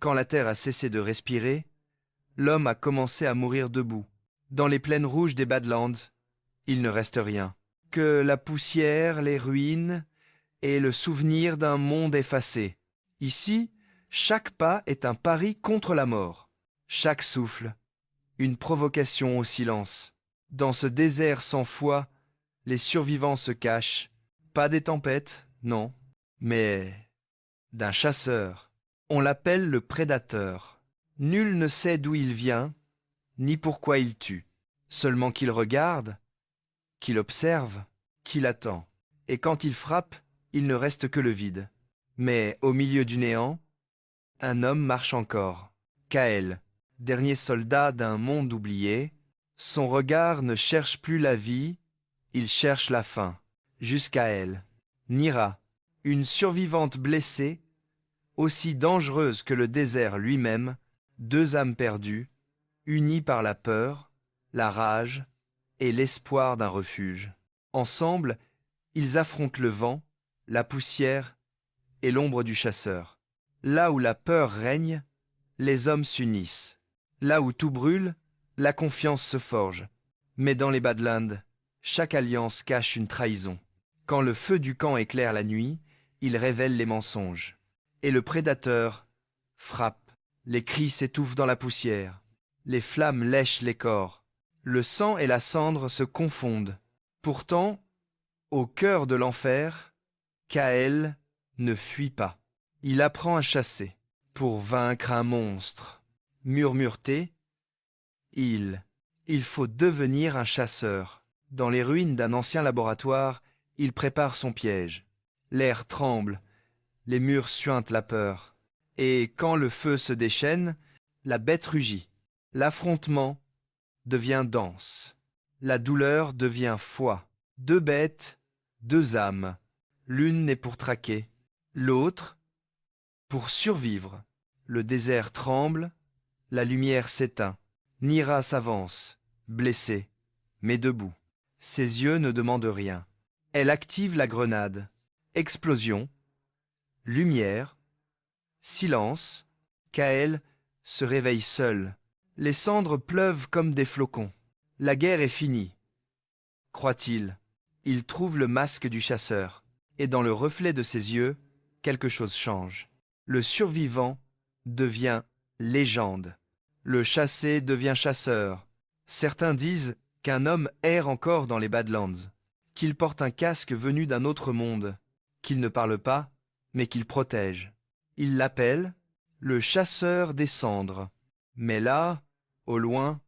Quand la terre a cessé de respirer, l'homme a commencé à mourir debout. Dans les plaines rouges des Badlands, il ne reste rien que la poussière, les ruines et le souvenir d'un monde effacé. Ici, chaque pas est un pari contre la mort. Chaque souffle, une provocation au silence. Dans ce désert sans foi, les survivants se cachent. Pas des tempêtes, non, mais d'un chasseur. On l'appelle le prédateur. Nul ne sait d'où il vient, ni pourquoi il tue. Seulement qu'il regarde, qu'il observe, qu'il attend. Et quand il frappe, il ne reste que le vide. Mais au milieu du néant, un homme marche encore. Kael, dernier soldat d'un monde oublié, son regard ne cherche plus la vie, il cherche la fin. Jusqu'à elle. Nira, une survivante blessée, aussi dangereuse que le désert lui-même, deux âmes perdues, unies par la peur, la rage et l'espoir d'un refuge. Ensemble, ils affrontent le vent, la poussière et l'ombre du chasseur. Là où la peur règne, les hommes s'unissent. Là où tout brûle, la confiance se forge. Mais dans les Badlands, chaque alliance cache une trahison. Quand le feu du camp éclaire la nuit, il révèle les mensonges. Et le prédateur frappe. Les cris s'étouffent dans la poussière. Les flammes lèchent les corps. Le sang et la cendre se confondent. Pourtant, au cœur de l'enfer, Kael ne fuit pas. Il apprend à chasser pour vaincre un monstre. Murmure-t-il, il faut devenir un chasseur. Dans les ruines d'un ancien laboratoire, il prépare son piège. L'air tremble, les murs suintent la peur. Et quand le feu se déchaîne, la bête rugit. L'affrontement devient danse. La douleur devient foi. Deux bêtes, deux âmes. L'une n'est pour traquer, l'autre pour survivre. Le désert tremble, la lumière s'éteint. Nira s'avance, blessée, mais debout. Ses yeux ne demandent rien. Elle active la grenade. Explosion, lumière, silence. Kael se réveille seul. Les cendres pleuvent comme des flocons. La guerre est finie, croit-il. Il trouve le masque du chasseur. Et dans le reflet de ses yeux, quelque chose change. Le survivant devient légende. Le chassé devient chasseur. Certains disent qu'un homme erre encore dans les Badlands, qu'il porte un casque venu d'un autre monde, qu'il ne parle pas, mais qu'il protège. Ils l'appellent le chasseur des cendres. Mais là, au loin,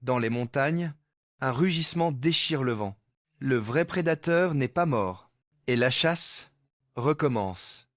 dans les montagnes, un rugissement déchire le vent. Le vrai prédateur n'est pas mort. Et la chasse recommence.